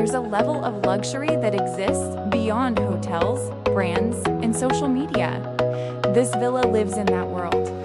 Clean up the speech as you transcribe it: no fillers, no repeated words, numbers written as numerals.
there's a level of luxury that exists beyond hotels, brands, and social media. This villa lives in that world.